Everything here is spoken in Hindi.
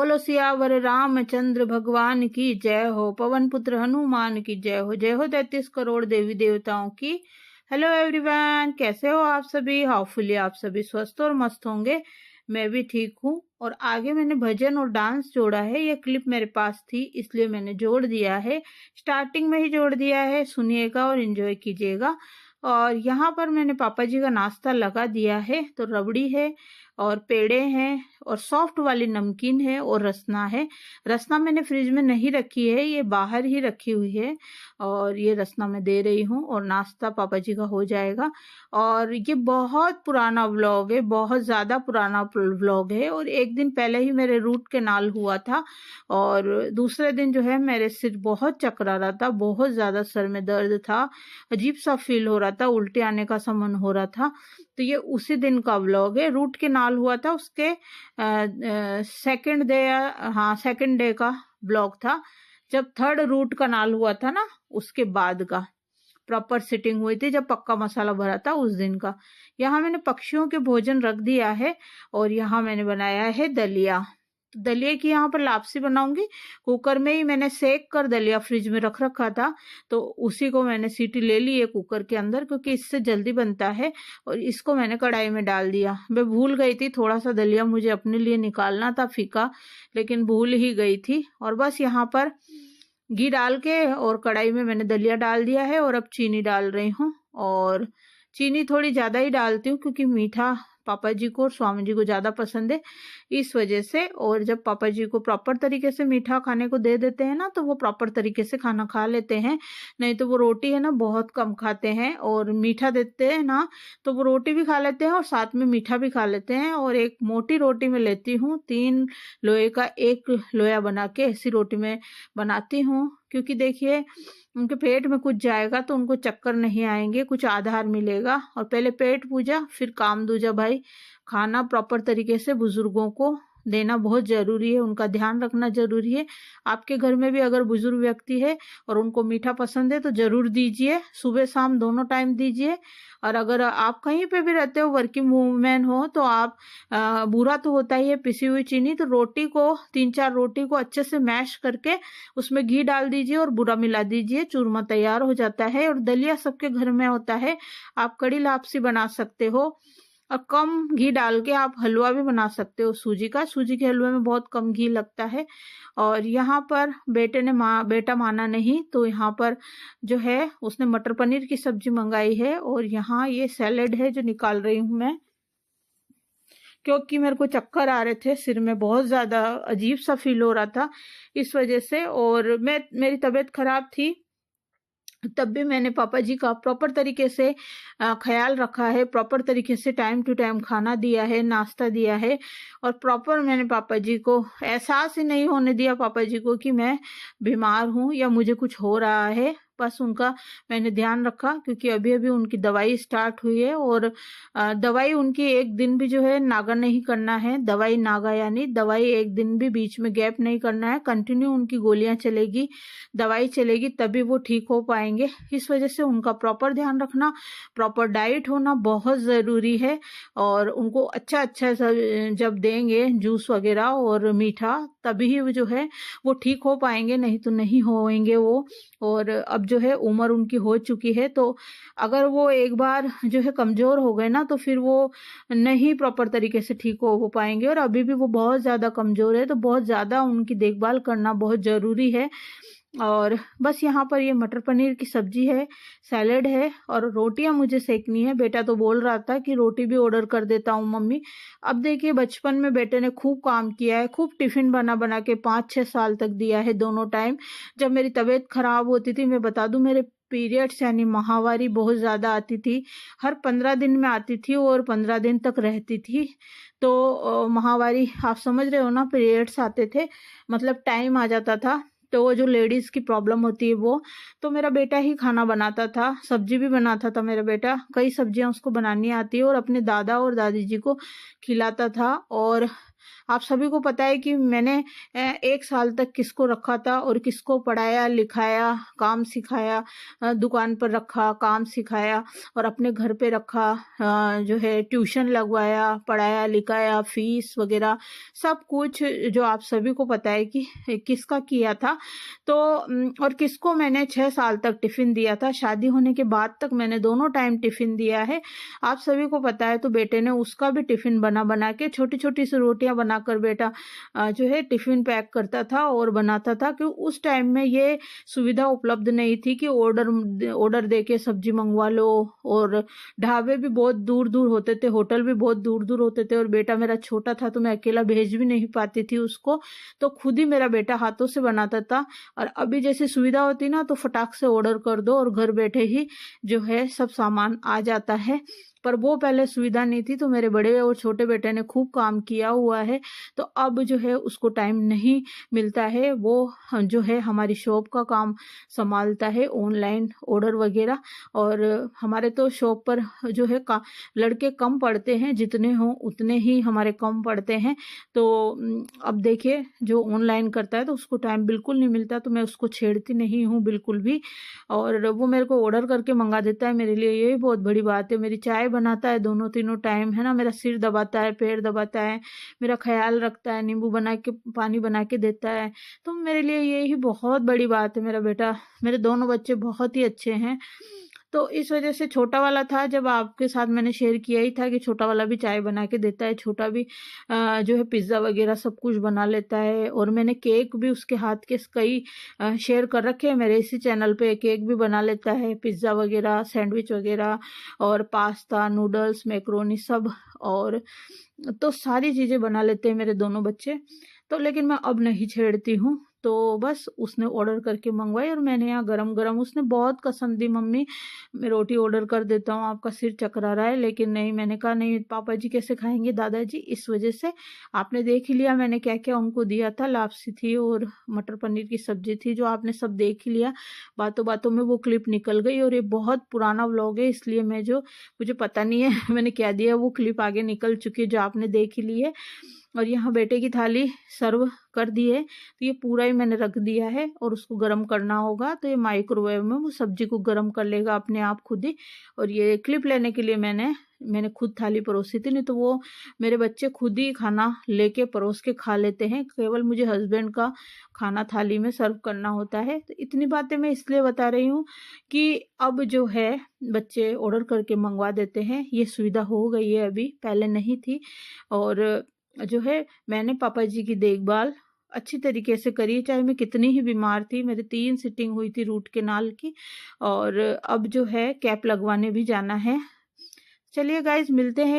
बोलो सियावर रामचंद्र भगवान की जय हो, पवन पुत्र हनुमान की जय हो, जय हो 33 करोड़ देवी देवताओं की। हेलो एवरीवन, कैसे हो आप सभी? हाउफुली आप सभी स्वस्थ और मस्त होंगे। मैं भी ठीक हूँ। और आगे मैंने भजन और डांस जोड़ा है, ये क्लिप मेरे पास थी इसलिए मैंने जोड़ दिया है, स्टार्टिंग में ही जोड़ दिया है। सुनिएगा और एंजॉय कीजिएगा। और यहाँ पर मैंने पापा जी का नाश्ता लगा दिया है, तो रबड़ी है और पेड़े हैं और सॉफ्ट वाली नमकीन है और रसना है। रसना मैंने फ्रिज में नहीं रखी है, ये बाहर ही रखी हुई है और ये रसना मैं दे रही हूँ और नाश्ता पापा जी का हो जाएगा। और ये बहुत पुराना व्लॉग है, बहुत ज़्यादा पुराना व्लॉग है। और एक दिन पहले ही मेरे रूट कैनाल हुआ था और दूसरे दिन जो है मेरे सिर बहुत चकरा रहा था, बहुत ज़्यादा सर में दर्द था, अजीब सा फील हो रहा था, उल्टे आने का सा मन हो रहा था। तो ये उसी दिन का व्लॉग है। रूट कैनाल हुआ था उसके सेकंड डे, हाँ सेकंड डे का ब्लॉग था। जब थर्ड रूट कैनाल हुआ था ना, उसके बाद का प्रॉपर सिटिंग हुई थी, जब पक्का मसाला भरा था उस दिन का। यहाँ मैंने पक्षियों के भोजन रख दिया है और यहाँ मैंने बनाया है दलिया। तो दलिया की यहाँ पर लापसी बनाऊंगी। कुकर में ही मैंने सेक कर दलिया फ्रिज में रख रखा था, तो उसी को मैंने सीटी ले ली है कुकर के अंदर, क्योंकि इससे जल्दी बनता है। और इसको मैंने कढ़ाई में डाल दिया। मैं भूल गई थी, थोड़ा सा दलिया मुझे अपने लिए निकालना था फीका, लेकिन भूल ही गई थी। और बस यहाँ पर घी डाल के और कढ़ाई में मैंने दलिया डाल दिया है और अब चीनी डाल रही हूँ। और चीनी थोड़ी ज़्यादा ही डालती हूँ क्योंकि मीठा पापा जी को और स्वामी जी को ज़्यादा पसंद है, इस वजह से। और जब पापा जी को प्रॉपर तरीके से मीठा खाने को दे देते हैं ना, तो वो प्रॉपर तरीके से खाना खा लेते हैं। नहीं तो वो रोटी है ना बहुत कम खाते हैं, और मीठा देते हैं ना तो वो रोटी भी खा लेते हैं और साथ में मीठा भी खा लेते हैं। और एक मोटी रोटी में लेती हूँ, 3 लोहे का 1 लोया बना के ऐसी रोटी में बनाती हूँ, क्योंकि देखिए उनके पेट में कुछ जाएगा तो उनको चक्कर नहीं आएंगे, कुछ आधार मिलेगा। और पहले पेट पूजा फिर काम दूजा भाई। खाना प्रॉपर तरीके से बुजुर्गों को देना बहुत जरूरी है, उनका ध्यान रखना जरूरी है। आपके घर में भी अगर बुजुर्ग व्यक्ति है और उनको मीठा पसंद है तो जरूर दीजिए, सुबह शाम दोनों टाइम दीजिए। और अगर आप कहीं पे भी रहते हो, वर्किंग वूमेन हो, तो आप बुरा तो होता ही है पिसी हुई चीनी, तो रोटी को 3-4 रोटी को अच्छे से मैश करके उसमें घी डाल दीजिए और बुरा मिला दीजिए, चूरमा तैयार हो जाता है। और दलिया सबके घर में होता है। आप कड़ी लापसी बना सकते हो और कम घी डाल के आप हलवा भी बना सकते हो सूजी का। सूजी के हलवे में बहुत कम घी लगता है। और यहाँ पर बेटे ने बेटा माना नहीं, तो यहाँ पर जो है उसने मटर पनीर की सब्जी मंगाई है। और यहाँ ये सैलेड है जो निकाल रही हूँ मैं, क्योंकि मेरे को चक्कर आ रहे थे, सिर में बहुत ज़्यादा अजीब सा फील हो रहा था इस वजह से। और मेरी तबीयत खराब थी, तब भी मैंने पापा जी का प्रॉपर तरीके से ख्याल रखा है, प्रॉपर तरीके से टाइम टू टाइम खाना दिया है, नाश्ता दिया है। और प्रॉपर मैंने पापा जी को एहसास ही नहीं होने दिया पापा जी को कि मैं बीमार हूँ या मुझे कुछ हो रहा है। बस उनका मैंने ध्यान रखा, क्योंकि अभी अभी उनकी दवाई स्टार्ट हुई है। और दवाई उनकी एक दिन भी जो है नागा नहीं करना है। दवाई नागा यानी दवाई एक दिन भी बीच में गैप नहीं करना है, कंटिन्यू उनकी गोलियां चलेगी, दवाई चलेगी, तभी वो ठीक हो पाएंगे। इस वजह से उनका प्रॉपर ध्यान रखना, प्रॉपर डाइट होना बहुत ज़रूरी है। और उनको अच्छा अच्छा जब देंगे जूस वगैरह और मीठा, तभी वो जो है वो ठीक हो पाएंगे, नहीं तो नहीं होएंगे वो। और अब जो है उम्र उनकी हो चुकी है, तो अगर वो एक बार जो है कमज़ोर हो गए ना, तो फिर वो नहीं प्रॉपर तरीके से ठीक हो पाएंगे। और अभी भी वो बहुत ज़्यादा कमज़ोर है, तो बहुत ज़्यादा उनकी देखभाल करना बहुत ज़रूरी है। और बस यहाँ पर ये मटर पनीर की सब्जी है, सैलेड है और रोटियां मुझे सेकनी है। बेटा तो बोल रहा था कि रोटी भी ऑर्डर कर देता हूँ मम्मी। अब देखिए, बचपन में बेटे ने खूब काम किया है, खूब टिफिन बना बना के 5-6 साल तक दिया है दोनों टाइम। जब मेरी तबीयत खराब होती थी, मैं बता दूं, मेरे पीरियड्स यानी माहवारी बहुत ज़्यादा आती थी, हर 15 दिन में आती थी और 15 दिन तक रहती थी। तो माहवारी आप समझ रहे हो ना, पीरियड्स आते थे, मतलब टाइम आ जाता था। तो वो जो लेडीज़ की प्रॉब्लम होती है वो, तो मेरा बेटा ही खाना बनाता था, सब्जी भी बनाता था मेरा बेटा, कई सब्जियां उसको बनानी आती है और अपने दादा और दादी जी को खिलाता था। और आप सभी को पता है कि मैंने 1 साल तक किसको रखा था और किसको पढ़ाया लिखाया, काम सिखाया, दुकान पर रखा, काम सिखाया और अपने घर पे रखा, जो है ट्यूशन लगवाया, पढ़ाया लिखाया, फीस वगैरह सब कुछ जो आप सभी को पता है कि किसका किया था। तो और किसको मैंने 6 साल तक टिफिन दिया था, शादी होने के बाद तक मैंने दोनों टाइम टिफिन दिया है, आप सभी को पता है। तो बेटे ने उसका भी टिफिन बना बना के छोटी छोटी सी रोटियां बनाकर बेटा जो है टिफिन पैक करता था और बनाता था, क्योंकि उस टाइम में ये सुविधा उपलब्ध नहीं थी कि ऑर्डर दे के सब्जी मंगवा लो, और ढाबे भी बहुत दूर दूर होते थे, होटल भी बहुत दूर दूर होते थे, और बेटा मेरा छोटा था तो मैं अकेला भेज भी नहीं पाती थी उसको, तो खुद ही मेरा बेटा हाथों से बनाता था। और अभी जैसी सुविधा होती ना तो फटाक से ऑर्डर कर दो और घर बैठे ही जो है सब सामान आ जाता है, पर वो पहले सुविधा नहीं थी। तो मेरे बड़े और छोटे बेटे ने खूब काम किया हुआ है, तो अब जो है उसको टाइम नहीं मिलता है, वो जो है हमारी शॉप का काम संभालता है, ऑनलाइन ऑर्डर वगैरह। और हमारे तो शॉप पर जो है लड़के कम पढ़ते हैं, जितने हों उतने ही हमारे कम पढ़ते हैं। तो अब देखिए जो ऑनलाइन करता है तो उसको टाइम बिल्कुल नहीं मिलता, तो मैं उसको छेड़ती नहीं हूँ बिल्कुल भी, और वो मेरे को ऑर्डर करके मंगा देता है। मेरे लिए यही बहुत बड़ी बात है। मेरी चाय बनाता है दोनों तीनों टाइम, है ना, मेरा सिर दबाता है, पैर दबाता है, मेरा ख्याल रखता है, नींबू बना के पानी बना के देता है, तो मेरे लिए यही बहुत बड़ी बात है। मेरा बेटा, मेरे दोनों बच्चे बहुत ही अच्छे हैं। तो इस वजह से छोटा वाला था, जब आपके साथ मैंने शेयर किया ही था कि छोटा वाला भी चाय बना के देता है, छोटा भी जो है पिज्ज़ा वगैरह सब कुछ बना लेता है। और मैंने केक भी उसके हाथ के कई शेयर कर रखे हैं मेरे इसी चैनल पे, केक भी बना लेता है, पिज्ज़ा वगैरह, सैंडविच वगैरह, और पास्ता, नूडल्स, मैक्रोनी सब, और तो सारी चीज़ें बना लेते हैं मेरे दोनों बच्चे। तो लेकिन मैं अब नहीं छेड़ती हूँ, तो बस उसने ऑर्डर करके मंगवाई और मैंने यहाँ गरम गरम, उसने बहुत कसम दी, मम्मी मैं रोटी ऑर्डर कर देता हूँ, आपका सिर चकरा रहा है। लेकिन नहीं, मैंने कहा नहीं पापा जी कैसे खाएंगे दादाजी, इस वजह से आपने देख ही लिया मैंने क्या क्या उनको दिया था, लापसी थी और मटर पनीर की सब्जी थी, जो आपने सब देख ही लिया। बातों बातों में वो क्लिप निकल गई, और ये बहुत पुराना व्लॉग है, इसलिए मुझे पता नहीं है मैंने क्या दिया, वो क्लिप आगे निकल चुकी है जो आपने देख ही ली है। और यहाँ बेटे की थाली सर्व कर दी है, तो ये पूरा ही मैंने रख दिया है और उसको गर्म करना होगा। तो ये माइक्रोवेव में वो सब्जी को गर्म कर लेगा अपने आप खुद ही। और ये क्लिप लेने के लिए मैंने खुद थाली परोसी थी, नहीं तो वो मेरे बच्चे खुद ही खाना लेके परोस के खा लेते हैं, केवल मुझे हस्बैंड का खाना थाली में सर्व करना होता है। तो इतनी बातें मैं इसलिए बता रही हूँ कि अब जो है बच्चे ऑर्डर करके मंगवा देते हैं, ये सुविधा हो गई है, अभी पहले नहीं थी। और जो है मैंने पापा जी की देखभाल अच्छी तरीके से करी, चाहे मैं कितनी ही बीमार थी। मेरी 3 सिटिंग हुई थी रूट केनाल की, और अब जो है कैप लगवाने भी जाना है। चलिए गाइज मिलते हैं।